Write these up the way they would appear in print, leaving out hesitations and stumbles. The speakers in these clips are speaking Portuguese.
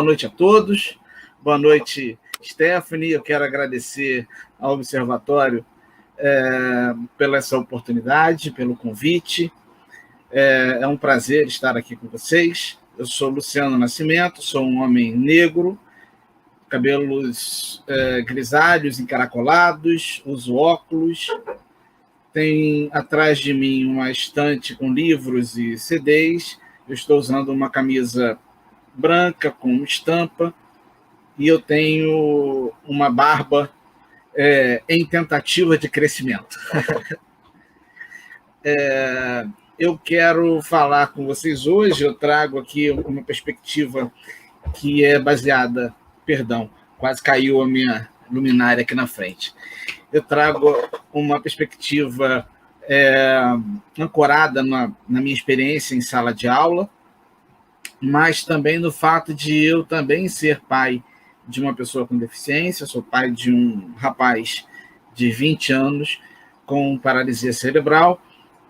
Boa noite a todos. Boa noite, Stephanie. Eu quero agradecer ao Observatório pela essa oportunidade, pelo convite. É um prazer estar aqui com vocês. Eu sou Luciano Nascimento, sou um homem negro, cabelos grisalhos, encaracolados, uso óculos. Tem atrás de mim uma estante com livros e CDs. Eu estou usando uma camisa branca com estampa e eu tenho uma barba em tentativa de crescimento. Eu quero falar com vocês hoje, eu trago aqui uma perspectiva que é baseada... Perdão, quase caiu a minha luminária aqui na frente. Eu trago uma perspectiva ancorada na minha experiência em sala de aula, mas também no fato de eu também ser pai de uma pessoa com deficiência. Eu sou pai de um rapaz de 20 anos com paralisia cerebral,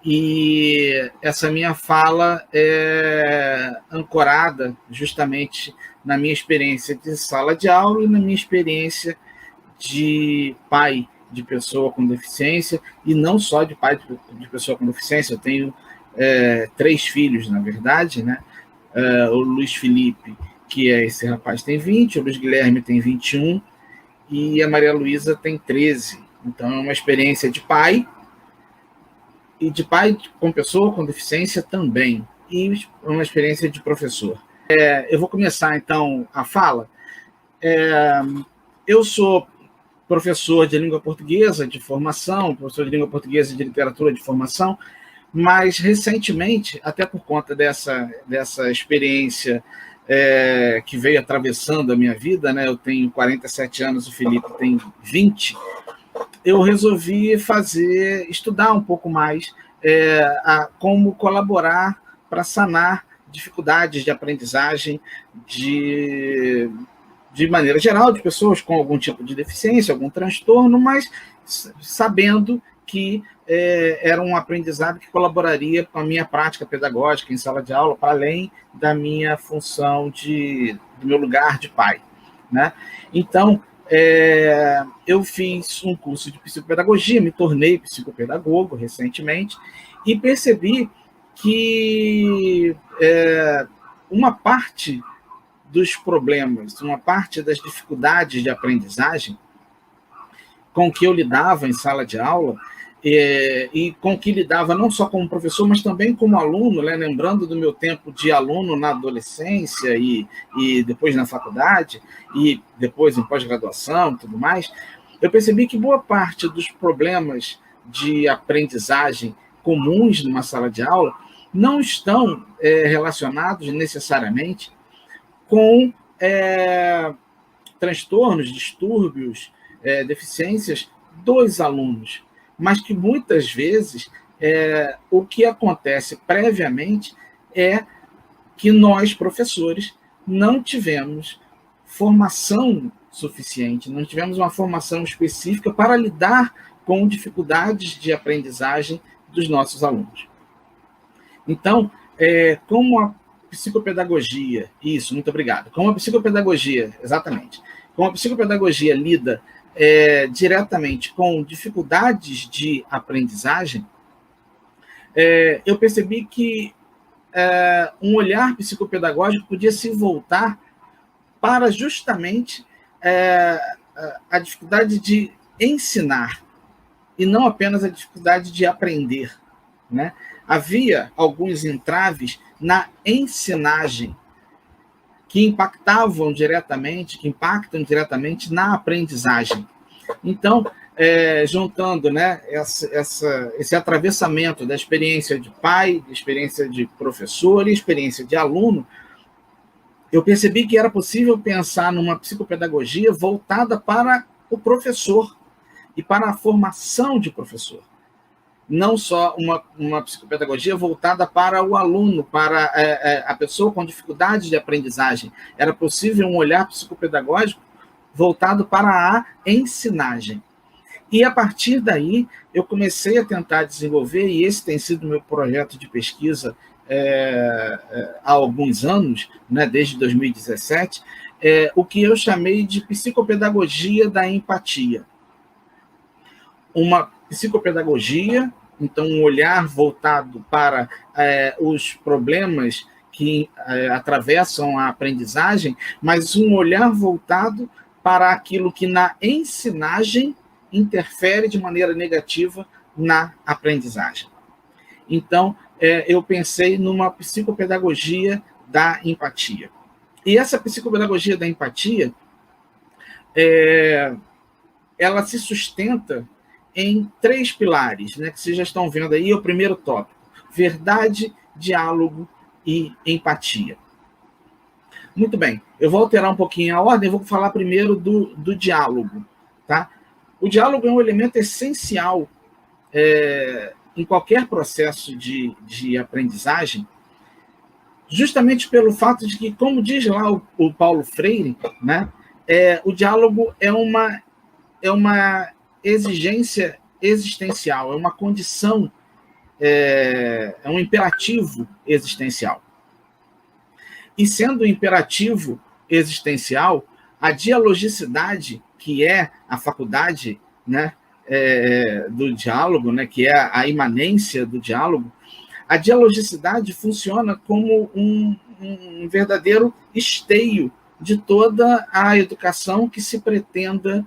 e essa minha fala é ancorada justamente na minha experiência de sala de aula e na minha experiência de pai de pessoa com deficiência, e não só de pai de pessoa com deficiência. Eu tenho 3 filhos, na verdade, né? O Luiz Felipe, que é esse rapaz, tem 20, o Luiz Guilherme tem 21 e a Maria Luísa tem 13. Então, é uma experiência de pai, e de pai com pessoa com deficiência também, e uma experiência de professor. Eu vou começar, então, a fala. Eu sou professor de língua portuguesa de formação, professor de língua portuguesa e de literatura de formação, mas, recentemente, até por conta dessa experiência que veio atravessando a minha vida, né? Eu tenho 47 anos, o Felipe tem 20, eu resolvi estudar um pouco mais como colaborar para sanar dificuldades de aprendizagem de maneira geral, de pessoas com algum tipo de deficiência, algum transtorno, mas sabendo que era um aprendizado que colaboraria com a minha prática pedagógica em sala de aula, para além da minha função do meu lugar de pai, né? Então, eu fiz um curso de psicopedagogia, me tornei psicopedagogo recentemente, e percebi que uma parte dos problemas, uma parte das dificuldades de aprendizagem com que eu lidava em sala de aula, e com que lidava não só como professor, mas também como aluno, né? Lembrando do meu tempo de aluno na adolescência e depois na faculdade, e depois em pós-graduação e tudo mais, eu percebi que boa parte dos problemas de aprendizagem comuns numa sala de aula não estão relacionados necessariamente com transtornos, distúrbios, deficiências dos alunos, mas que muitas vezes o que acontece previamente é que nós, professores, não tivemos formação suficiente, não tivemos uma formação específica para lidar com dificuldades de aprendizagem dos nossos alunos. Então, como a psicopedagogia, isso, muito obrigado, como a psicopedagogia, exatamente, como a psicopedagogia lida diretamente com dificuldades de aprendizagem, eu percebi que um olhar psicopedagógico podia se voltar para justamente a dificuldade de ensinar, e não apenas a dificuldade de aprender, né? Havia alguns entraves na ensinagem que impactam diretamente na aprendizagem. Então, juntando, né, esse atravessamento da experiência de pai, da experiência de professor e experiência de aluno, eu percebi que era possível pensar numa psicopedagogia voltada para o professor e para a formação de professor. Não só uma psicopedagogia voltada para o aluno, para a pessoa com dificuldade de aprendizagem. Era possível um olhar psicopedagógico voltado para a ensinagem. E, a partir daí, eu comecei a tentar desenvolver, e esse tem sido o meu projeto de pesquisa há alguns anos, né, desde 2017, o que eu chamei de psicopedagogia da empatia. Uma psicopedagogia, então um olhar voltado para os problemas que atravessam a aprendizagem, mas um olhar voltado para aquilo que na ensinagem interfere de maneira negativa na aprendizagem. Então, eu pensei numa psicopedagogia da empatia. E essa psicopedagogia da empatia, ela se sustenta em 3 pilares, né, que vocês já estão vendo aí, o primeiro tópico: verdade, diálogo e empatia. Muito bem, eu vou alterar um pouquinho a ordem, vou falar primeiro do diálogo. Tá? O diálogo é um elemento essencial em qualquer processo de aprendizagem, justamente pelo fato de que, como diz lá o Paulo Freire, né, o diálogo é uma exigência existencial, é uma condição, é um imperativo existencial. E sendo um imperativo existencial, a dialogicidade, que é a faculdade, né, do diálogo, né, que é a imanência do diálogo, a dialogicidade funciona como um verdadeiro esteio de toda a educação que se pretenda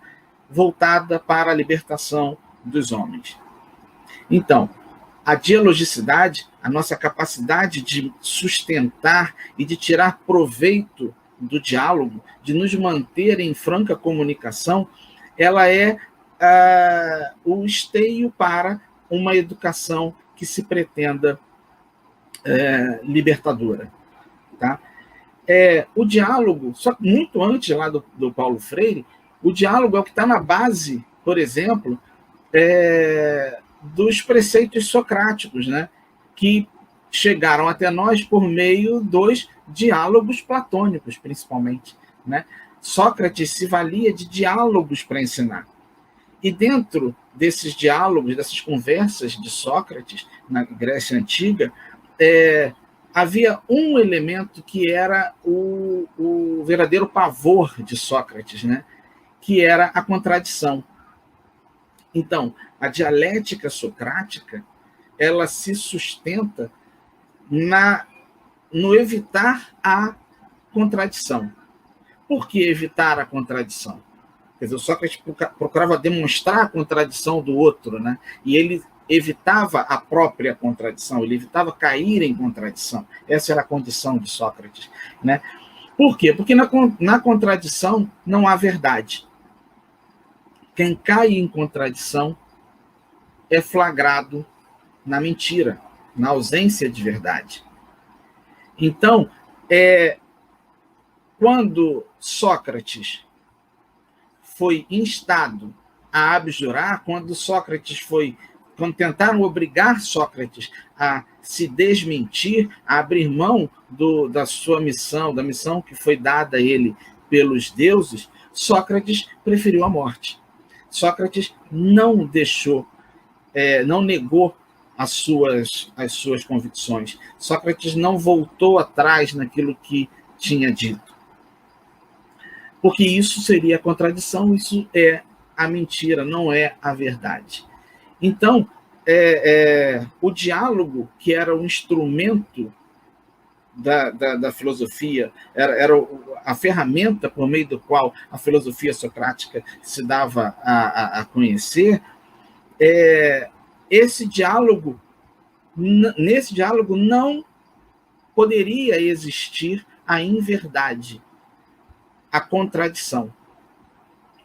voltada para a libertação dos homens. Então, a dialogicidade, a nossa capacidade de sustentar e de tirar proveito do diálogo, de nos manter em franca comunicação, ela é o esteio para uma educação que se pretenda libertadora. Tá? O diálogo, só muito antes lá do Paulo Freire, o diálogo é o que está na base, por exemplo, dos preceitos socráticos, né, que chegaram até nós por meio dos diálogos platônicos, principalmente. Né? Sócrates se valia de diálogos para ensinar. E dentro desses diálogos, dessas conversas de Sócrates, na Grécia Antiga, havia um elemento que era o verdadeiro pavor de Sócrates, né? Que era a contradição. Então, a dialética socrática, ela se sustenta no evitar a contradição. Por que evitar a contradição? Quer dizer, o Sócrates procurava demonstrar a contradição do outro, né? E ele evitava a própria contradição, ele evitava cair em contradição. Essa era a condição de Sócrates. Né? Por quê? Porque na contradição não há verdade. Quem cai em contradição é flagrado na mentira, na ausência de verdade. Então, quando Sócrates foi instado a abjurar, quando tentaram obrigar Sócrates a se desmentir, a abrir mão da sua missão, da missão que foi dada a ele pelos deuses, Sócrates preferiu a morte. Sócrates não deixou, não negou as suas convicções. Sócrates não voltou atrás naquilo que tinha dito. Porque isso seria a contradição, isso é a mentira, não é a verdade. Então, o diálogo, que era um instrumento da filosofia, era a ferramenta por meio do qual a filosofia socrática se dava a conhecer, nesse diálogo não poderia existir a inverdade, a contradição.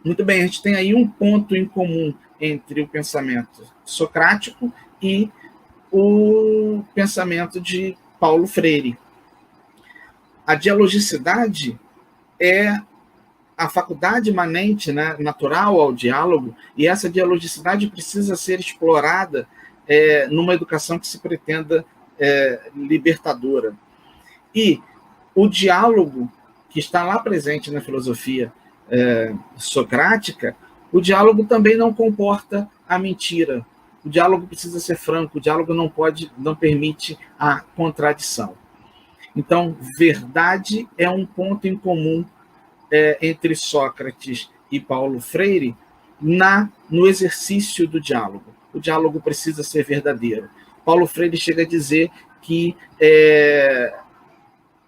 Muito bem, a gente tem aí um ponto em comum entre o pensamento socrático e o pensamento de Paulo Freire. A dialogicidade é a faculdade imanente, né, natural ao diálogo, e essa dialogicidade precisa ser explorada numa educação que se pretenda libertadora. E o diálogo que está lá presente na filosofia socrática, o diálogo também não comporta a mentira. O diálogo precisa ser franco, o diálogo não permite a contradição. Então, verdade é um ponto em comum entre Sócrates e Paulo Freire no exercício do diálogo. O diálogo precisa ser verdadeiro. Paulo Freire chega a dizer que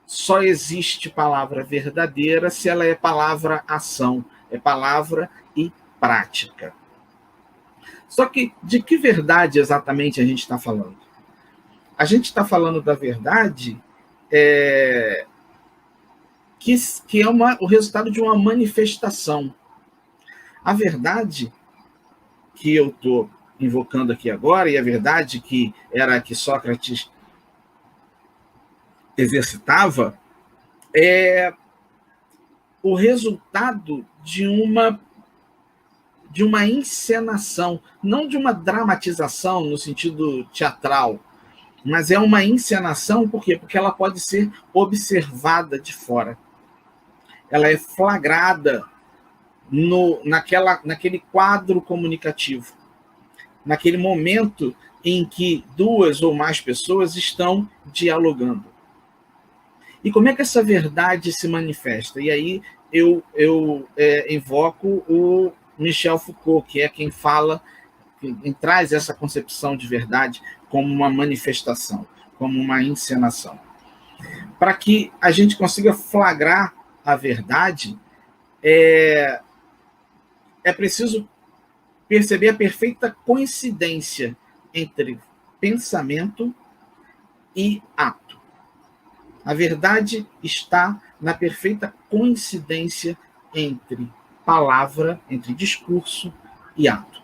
só existe palavra verdadeira se ela é palavra-ação, é palavra e prática. Só que de que verdade exatamente a gente está falando? A gente está falando da verdade que é o resultado de uma manifestação. A verdade que eu estou invocando aqui agora, e a verdade que era a que Sócrates exercitava, é o resultado de uma encenação, não de uma dramatização no sentido teatral, mas é uma encenação, por quê? Porque ela pode ser observada de fora. Ela é flagrada naquele quadro comunicativo, naquele momento em que duas ou mais pessoas estão dialogando. E como é que essa verdade se manifesta? E aí eu invoco o Michel Foucault, que é quem traz essa concepção de verdade como uma manifestação, como uma encenação. Para que a gente consiga flagrar a verdade, é preciso perceber a perfeita coincidência entre pensamento e ato. A verdade está na perfeita coincidência entre palavra, entre discurso e ato.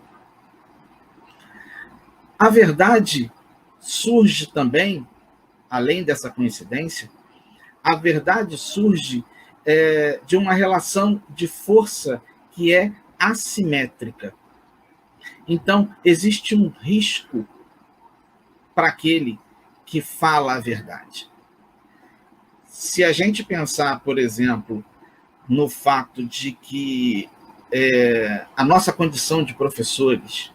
A verdade surge também, além dessa coincidência, a verdade surge de uma relação de força que é assimétrica. Então, existe um risco para aquele que fala a verdade. Se a gente pensar, por exemplo, no fato de que a nossa condição de professores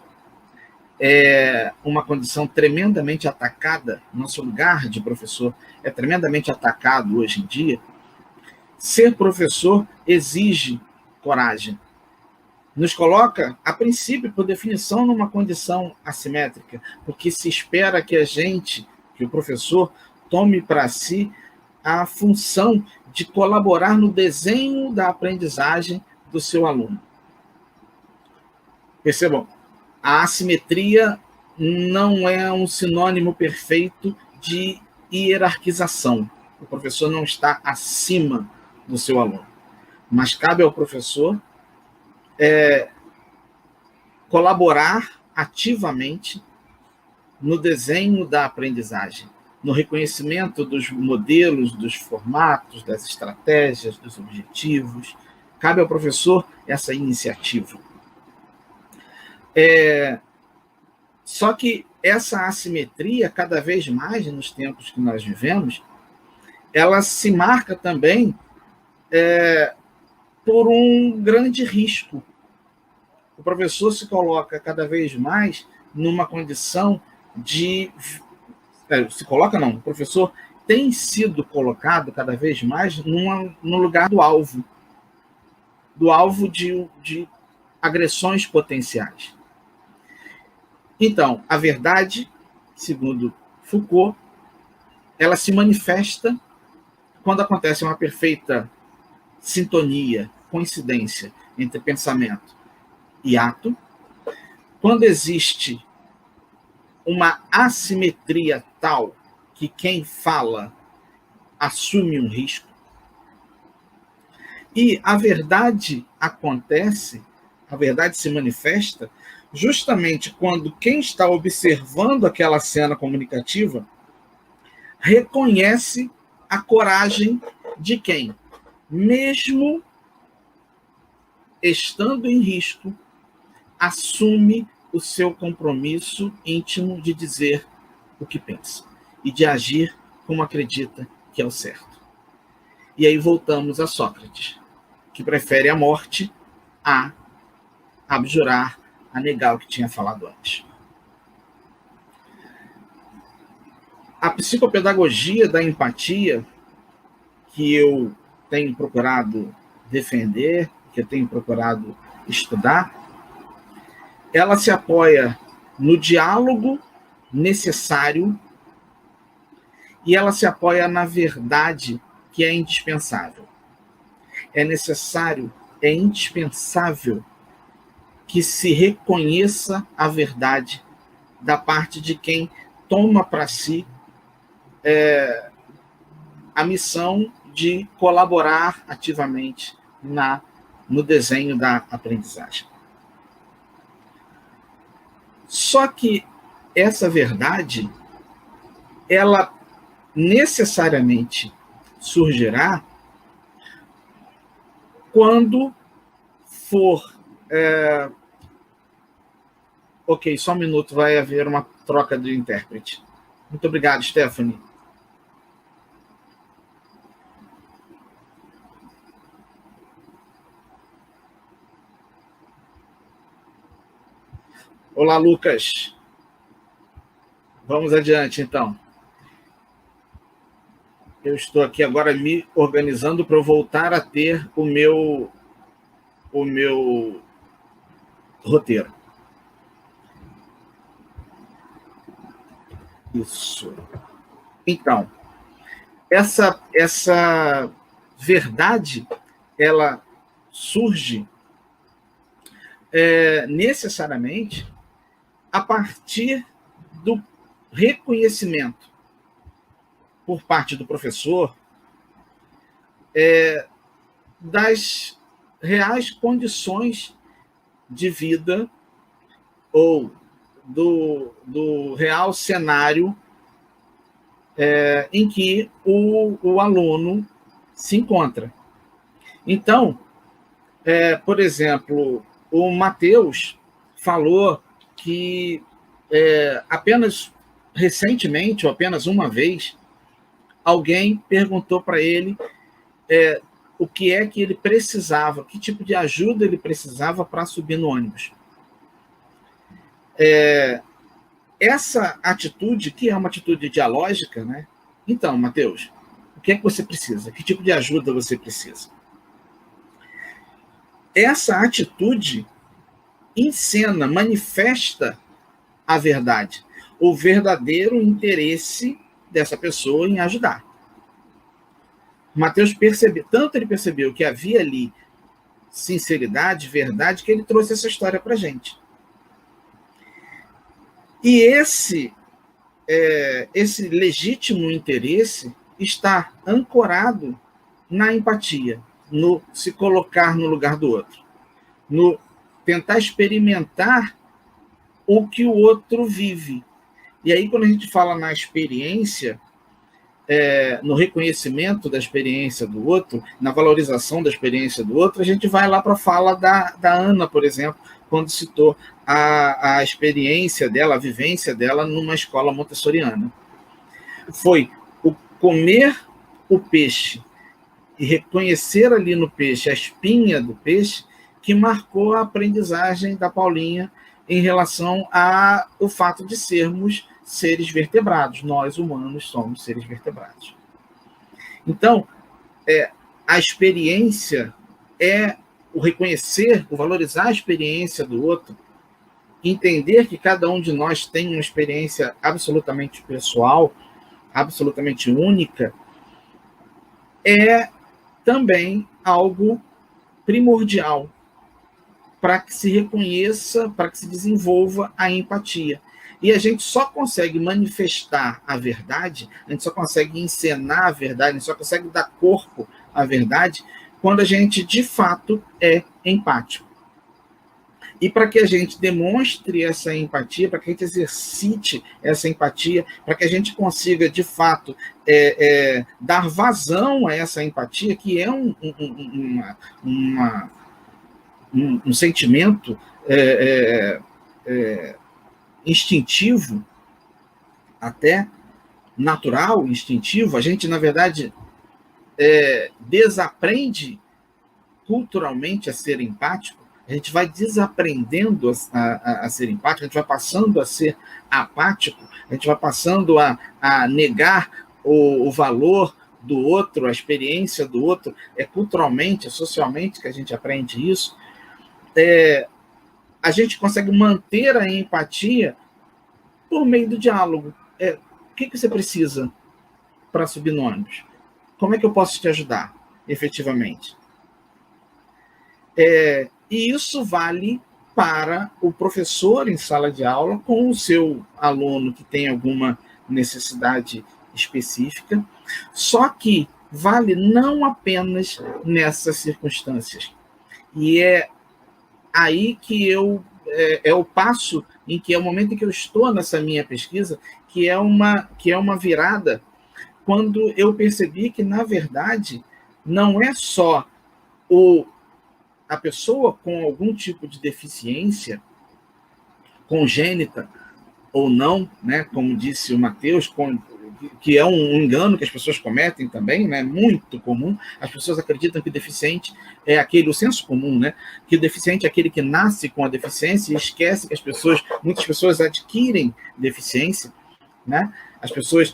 é uma condição tremendamente atacada, nosso lugar de professor é tremendamente atacado hoje em dia, ser professor exige coragem. Nos coloca, a princípio, por definição, numa condição assimétrica, porque se espera que que o professor, tome para si a função de colaborar no desenho da aprendizagem do seu aluno. Percebam, a assimetria não é um sinônimo perfeito de hierarquização. O professor não está acima do seu aluno, mas cabe ao professor colaborar ativamente no desenho da aprendizagem, no reconhecimento dos modelos, dos formatos, das estratégias, dos objetivos. Cabe ao professor essa iniciativa. Só que essa assimetria, cada vez mais nos tempos que nós vivemos, ela se marca também por um grande risco. O professor se coloca cada vez mais numa condição de... o professor tem sido colocado cada vez mais no lugar do alvo de agressões potenciais. Então, a verdade, segundo Foucault, ela se manifesta quando acontece uma perfeita sintonia, coincidência entre pensamento e ato, quando existe uma assimetria tal que quem fala assume um risco, e a verdade acontece, a verdade se manifesta justamente quando quem está observando aquela cena comunicativa reconhece a coragem de quem, mesmo estando em risco, assume o seu compromisso íntimo de dizer o que pensa e de agir como acredita que é o certo. E aí voltamos a Sócrates, que prefere a morte a abjurar, a negar o que tinha falado antes. A psicopedagogia da empatia, que eu tenho procurado defender, que eu tenho procurado estudar, ela se apoia no diálogo necessário e ela se apoia na verdade, que é indispensável. É necessário, é indispensável que se reconheça a verdade da parte de quem toma para si a missão de colaborar ativamente no desenho da aprendizagem. Só que essa verdade, ela necessariamente surgirá quando for... Ok, só um minuto, vai haver uma troca de intérprete. Muito obrigado, Stephanie. Olá, Lucas. Vamos adiante, então. Eu estou aqui agora me organizando para eu voltar a ter o meu roteiro. Isso. Então, essa verdade, ela surge necessariamente a partir do reconhecimento por parte do professor das reais condições de vida ou do real cenário em que o aluno se encontra. Então, por exemplo, o Matheus falou que apenas recentemente, ou apenas uma vez, alguém perguntou para ele o que é que ele precisava, que tipo de ajuda ele precisava para subir no ônibus. Essa atitude, que é uma atitude dialógica, né? Então, Matheus, o que é que você precisa? Que tipo de ajuda você precisa? Essa atitude encena, manifesta a verdade, o verdadeiro interesse dessa pessoa em ajudar. Mateus percebeu, tanto ele percebeu que havia ali sinceridade, verdade, que ele trouxe essa história para a gente. E esse legítimo interesse está ancorado na empatia, no se colocar no lugar do outro, no tentar experimentar o que o outro vive. E aí, quando a gente fala na experiência, no reconhecimento da experiência do outro, na valorização da experiência do outro, a gente vai lá para a fala da Ana, por exemplo, quando citou a experiência dela, a vivência dela numa escola montessoriana. Foi o comer o peixe e reconhecer ali no peixe a espinha do peixe que marcou a aprendizagem da Paulinha em relação ao fato de sermos seres vertebrados. Nós, humanos, somos seres vertebrados. Então, a experiência é o reconhecer, o valorizar a experiência do outro, entender que cada um de nós tem uma experiência absolutamente pessoal, absolutamente única, é também algo primordial para que se reconheça, para que se desenvolva a empatia. E a gente só consegue manifestar a verdade, a gente só consegue encenar a verdade, a gente só consegue dar corpo à verdade quando a gente, de fato, é empático. E para que a gente demonstre essa empatia, para que a gente exercite essa empatia, para que a gente consiga, de fato, dar vazão a essa empatia, que é um sentimento instintivo, até natural, instintivo. A gente, na verdade, desaprende culturalmente a ser empático. A a gente vai desaprendendo a ser empático, a gente vai passando a ser apático, a gente vai passando a negar o valor do outro, a experiência do outro. É culturalmente, é socialmente que a gente aprende isso. A gente consegue manter a empatia por meio do diálogo. O que você precisa para subir no ônibus? Como é que eu posso te ajudar, efetivamente? E isso vale para o professor em sala de aula com o seu aluno que tem alguma necessidade específica, só que vale não apenas nessas circunstâncias. E é aí que é o passo em que é o momento em que eu estou nessa minha pesquisa, que é uma virada, quando eu percebi que, na verdade, não é só a pessoa com algum tipo de deficiência, congênita ou não, né, como disse o Matheus, que é um engano que as pessoas cometem também, né, muito comum. As pessoas acreditam que o deficiente é o senso comum, né, que o deficiente é aquele que nasce com a deficiência e esquece que muitas pessoas adquirem deficiência, né? As pessoas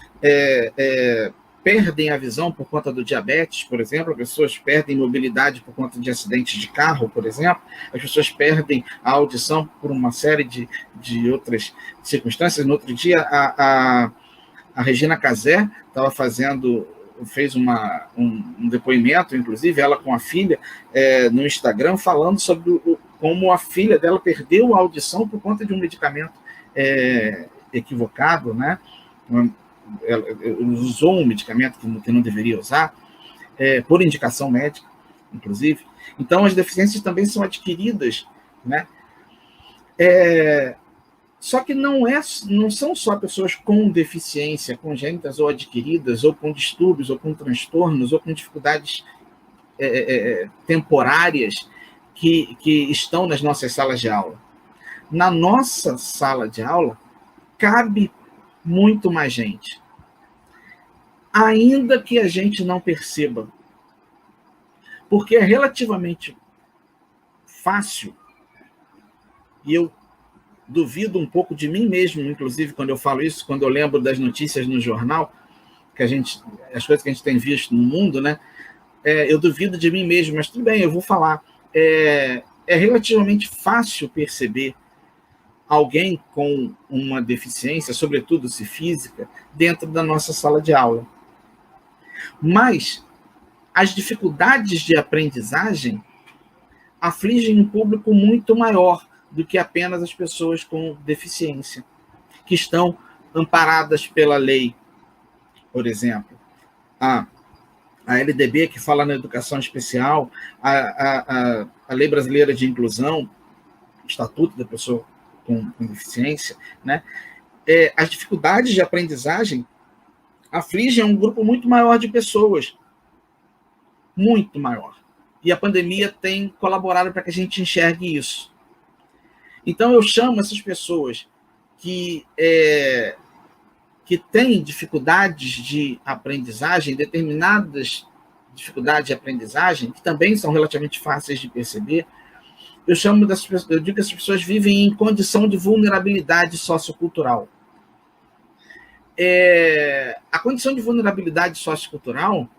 perdem a visão por conta do diabetes, por exemplo, as pessoas perdem mobilidade por conta de acidentes de carro, por exemplo, as pessoas perdem a audição por uma série de outras circunstâncias. No outro dia, a Regina Casé fez um depoimento, inclusive, ela com a filha, no Instagram, falando sobre como a filha dela perdeu a audição por conta de um medicamento equivocado, né? Ela usou um medicamento que não deveria usar, por indicação médica, inclusive. Então, as deficiências também são adquiridas, né? Só que não são só pessoas com deficiência, congênitas ou adquiridas, ou com distúrbios, ou com transtornos, ou com dificuldades temporárias que estão nas nossas salas de aula. Na nossa sala de aula, cabe muito mais gente. Ainda que a gente não perceba. Porque é relativamente fácil, e eu duvido um pouco de mim mesmo, inclusive, quando eu falo isso, quando eu lembro das notícias no jornal, as coisas que a gente tem visto no mundo, né? Eu duvido de mim mesmo, mas tudo bem, eu vou falar. É relativamente fácil perceber alguém com uma deficiência, sobretudo se física, dentro da nossa sala de aula. Mas as dificuldades de aprendizagem afligem um público muito maior do que apenas as pessoas com deficiência, que estão amparadas pela lei, por exemplo. A LDB, que fala na educação especial, a Lei Brasileira de Inclusão, o Estatuto da Pessoa com deficiência, né? As dificuldades de aprendizagem afligem um grupo muito maior de pessoas, muito maior. E a pandemia tem colaborado para que a gente enxergue isso. Então, eu chamo essas pessoas que têm dificuldades de aprendizagem, determinadas dificuldades de aprendizagem, que também são relativamente fáceis de perceber. Eu digo que essas pessoas vivem em condição de vulnerabilidade sociocultural. A condição de vulnerabilidade sociocultural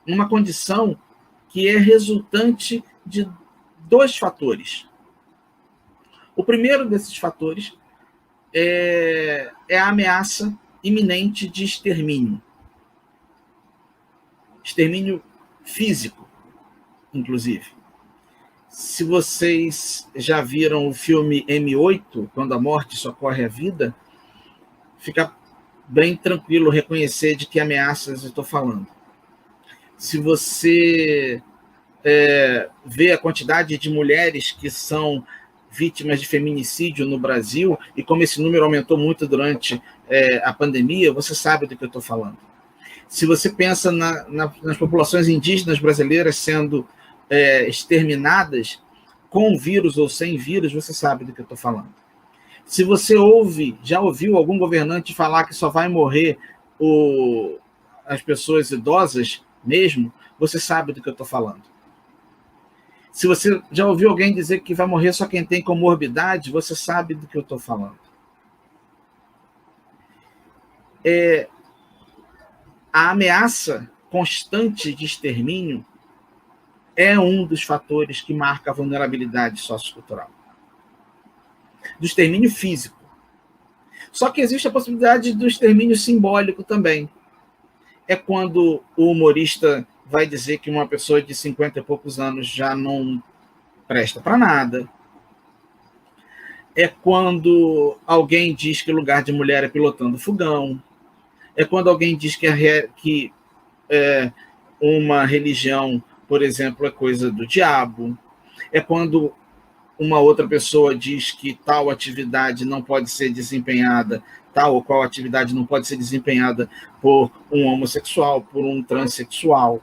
é uma condição que é resultante de 2 fatores. O primeiro desses fatores é a ameaça iminente de extermínio. Extermínio físico, inclusive. Se vocês já viram o filme M8, Quando a Morte Socorre a Vida, fica bem tranquilo reconhecer de que ameaças eu estou falando. Se você vê a quantidade de mulheres que são vítimas de feminicídio no Brasil, e como esse número aumentou muito durante a pandemia, você sabe do que eu estou falando. Se você pensa nas populações indígenas brasileiras sendo exterminadas, com vírus ou sem vírus, você sabe do que eu estou falando. Se você já ouviu algum governante falar que só vai morrer as pessoas idosas mesmo, você sabe do que eu estou falando. Se você já ouviu alguém dizer que vai morrer só quem tem comorbidade, você sabe do que eu estou falando. A ameaça constante de extermínio é um dos fatores que marca a vulnerabilidade sociocultural. Do extermínio físico. Só que existe a possibilidade do extermínio simbólico também. É quando o humorista vai dizer que uma pessoa de 50 e poucos anos já não presta para nada. É quando alguém diz que o lugar de mulher é pilotando fogão. É quando alguém diz que uma religião, por exemplo, é coisa do diabo. É quando uma outra pessoa diz que tal atividade não pode ser desempenhada, tal ou qual atividade não pode ser desempenhada por um homossexual, por um transexual.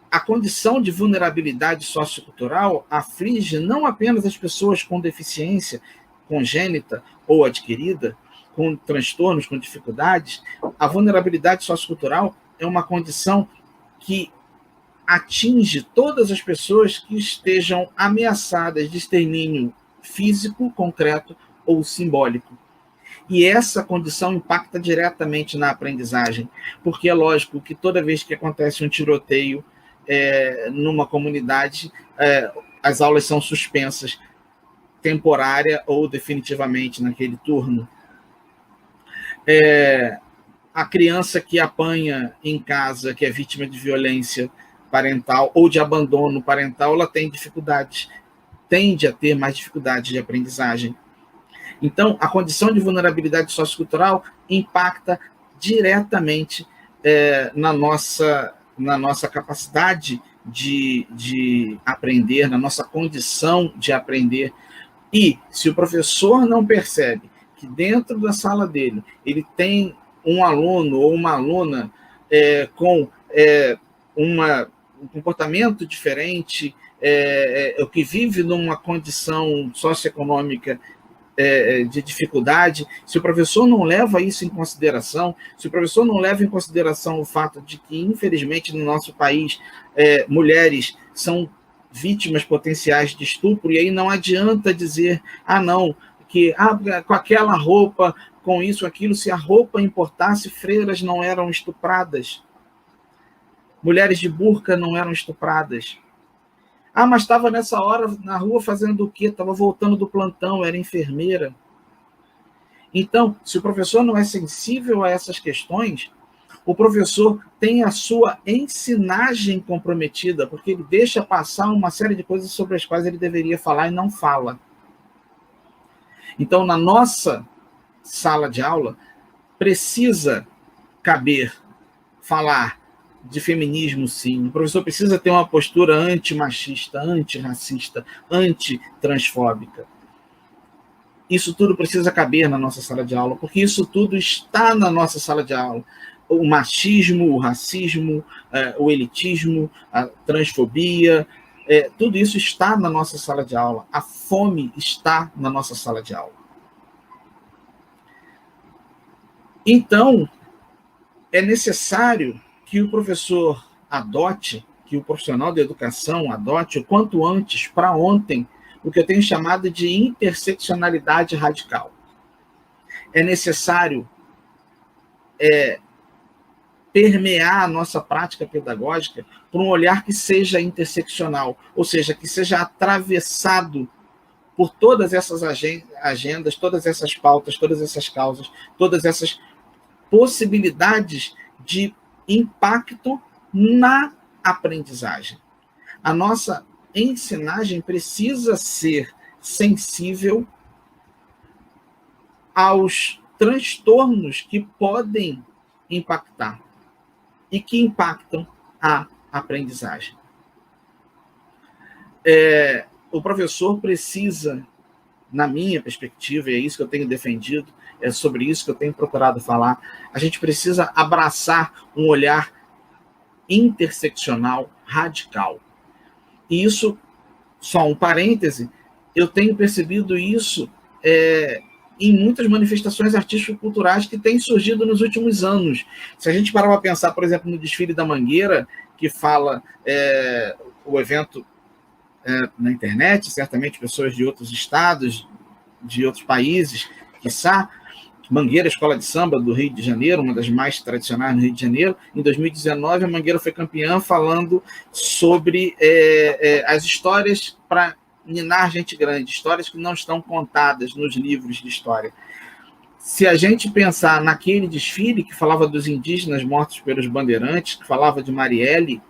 A condição de vulnerabilidade sociocultural aflige não apenas as pessoas com deficiência congênita ou adquirida, com transtornos, com dificuldades. A vulnerabilidade sociocultural é uma condição que atinge todas as pessoas que estejam ameaçadas de extermínio físico, concreto ou simbólico. E essa condição impacta diretamente na aprendizagem, porque é lógico que toda vez que acontece um tiroteio numa comunidade, as aulas são suspensas, temporária ou definitivamente naquele turno. A criança que apanha em casa, que é vítima de violência parental ou de abandono parental, ela tem dificuldades, tende a ter mais dificuldades de aprendizagem. Então, a condição de vulnerabilidade sociocultural impacta diretamente na nossa capacidade de aprender, na nossa condição de aprender. E se o professor não percebe que dentro da sala dele ele tem um aluno ou uma aluna com um comportamento diferente, o que vive numa condição socioeconômica de dificuldade, se o professor não leva isso em consideração, se o professor não leva em consideração o fato de que, infelizmente, no nosso país, mulheres são vítimas potenciais de estupro, e aí não adianta dizer, não, que com aquela roupa, com isso, aquilo, se a roupa importasse, freiras não eram estupradas, mulheres de burca não eram estupradas. Mas estava nessa hora na rua fazendo o quê? Estava voltando do plantão, era enfermeira. Então, se o professor não é sensível a essas questões, o professor tem a sua ensinagem comprometida, porque ele deixa passar uma série de coisas sobre as quais ele deveria falar e não fala. Então, na nossa sala de aula, precisa caber falar de feminismo, sim. O professor precisa ter uma postura antimachista, antirracista, antitransfóbica. Isso tudo precisa caber na nossa sala de aula, porque isso tudo está na nossa sala de aula. O machismo, o racismo, o elitismo, a transfobia, tudo isso está na nossa sala de aula. A fome está na nossa sala de aula. Então, é necessário que o professor adote, que o profissional da educação adote o quanto antes, para ontem, o que eu tenho chamado de interseccionalidade radical. É necessário permear a nossa prática pedagógica por um olhar que seja interseccional, ou seja, que seja atravessado por todas essas agendas, todas essas pautas, todas essas causas, todas essas possibilidades de impacto na aprendizagem. A nossa ensinagem precisa ser sensível aos transtornos que podem impactar e que impactam a aprendizagem. O professor precisa, na minha perspectiva, e é isso que eu tenho defendido, é sobre isso que eu tenho procurado falar, a gente precisa abraçar um olhar interseccional radical. E isso, só um parêntese, eu tenho percebido isso em muitas manifestações artístico-culturais que têm surgido nos últimos anos. Se a gente parar para pensar, por exemplo, no desfile da Mangueira, que fala o evento na internet, certamente pessoas de outros estados, de outros países, quiçá. Mangueira, Escola de Samba do Rio de Janeiro, uma das mais tradicionais no Rio de Janeiro. Em 2019, a Mangueira foi campeã falando sobre as histórias para ninar gente grande, histórias que não estão contadas nos livros de história. Se a gente pensar naquele desfile que falava dos indígenas mortos pelos bandeirantes, que falava de Marielle,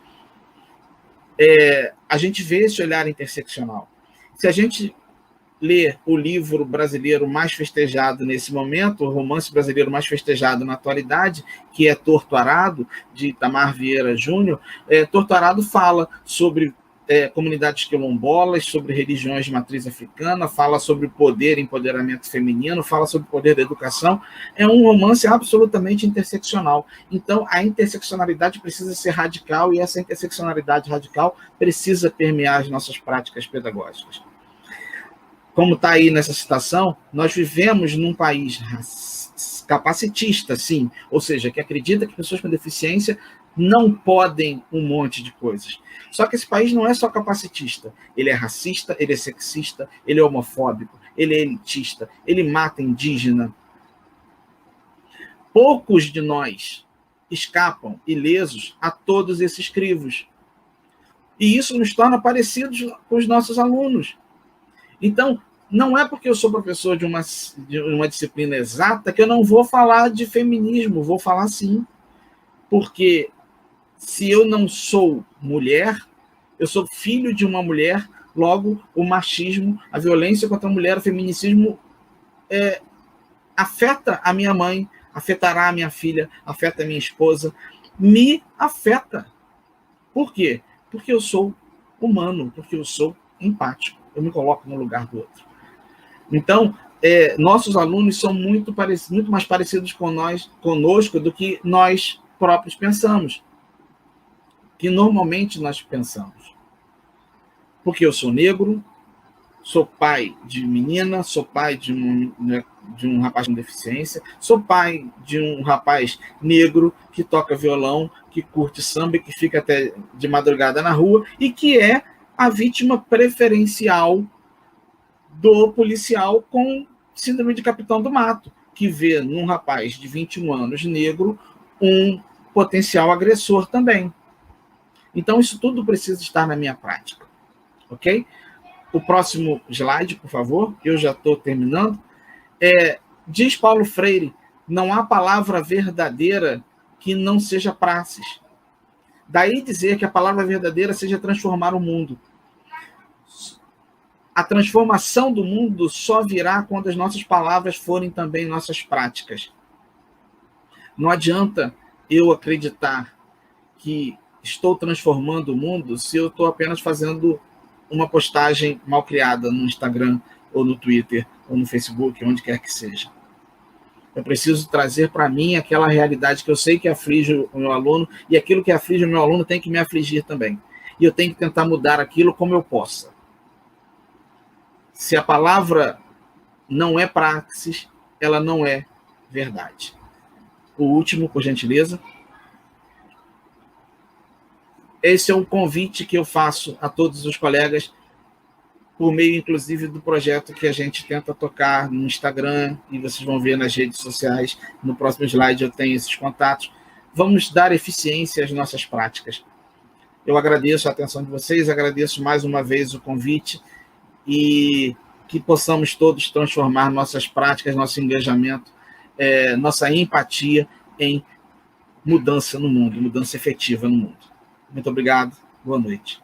a gente vê esse olhar interseccional. Se a gente ler o livro brasileiro mais festejado nesse momento, o romance brasileiro mais festejado na atualidade, que é Torto Arado, de Itamar Vieira Júnior, Torto Arado fala sobre comunidades quilombolas, sobre religiões de matriz africana, fala sobre poder e empoderamento feminino, fala sobre o poder da educação. É um romance absolutamente interseccional. Então, a interseccionalidade precisa ser radical e essa interseccionalidade radical precisa permear as nossas práticas pedagógicas. Como está aí nessa citação, nós vivemos num país capacitista, sim, ou seja, que acredita que pessoas com deficiência não podem um monte de coisas. Só que esse país não é só capacitista, ele é racista, ele é sexista, ele é homofóbico, ele é elitista, ele mata indígena. Poucos de nós escapam ilesos a todos esses crivos. E isso nos torna parecidos com os nossos alunos. Então, não é porque eu sou professor de uma disciplina exata que eu não vou falar de feminismo, vou falar sim. Porque se eu não sou mulher, eu sou filho de uma mulher, logo o machismo, a violência contra a mulher, o feminicismo afeta a minha mãe, afetará a minha filha, afeta a minha esposa, me afeta. Por quê? Porque eu sou humano, porque eu sou empático. Eu me coloco no lugar do outro. Então, nossos alunos são muito mais parecidos conosco do que nós próprios pensamos. Que normalmente nós pensamos. Porque eu sou negro, sou pai de menina, sou pai de um rapaz com deficiência, sou pai de um rapaz negro que toca violão, que curte samba, que fica até de madrugada na rua e que é a vítima preferencial do policial com síndrome de Capitão do Mato, que vê num rapaz de 21 anos negro um potencial agressor também. Então, isso tudo precisa estar na minha prática. Ok? O próximo slide, por favor, eu já estou terminando. Diz Paulo Freire, não há palavra verdadeira que não seja praxis. Daí dizer que a palavra verdadeira seja transformar o mundo. A transformação do mundo só virá quando as nossas palavras forem também nossas práticas. Não adianta eu acreditar que estou transformando o mundo se eu estou apenas fazendo uma postagem mal criada no Instagram, ou no Twitter, ou no Facebook, onde quer que seja. Eu preciso trazer para mim aquela realidade que eu sei que aflige o meu aluno, e aquilo que aflige o meu aluno tem que me afligir também. E eu tenho que tentar mudar aquilo como eu possa. Se a palavra não é praxis, ela não é verdade. O último, por gentileza. Esse é um convite que eu faço a todos os colegas, por meio, inclusive, do projeto que a gente tenta tocar no Instagram, e vocês vão ver nas redes sociais. No próximo slide eu tenho esses contatos. Vamos dar eficiência às nossas práticas. Eu agradeço a atenção de vocês, agradeço mais uma vez o convite, e que possamos todos transformar nossas práticas, nosso engajamento, nossa empatia em mudança no mundo, mudança efetiva no mundo. Muito obrigado, boa noite.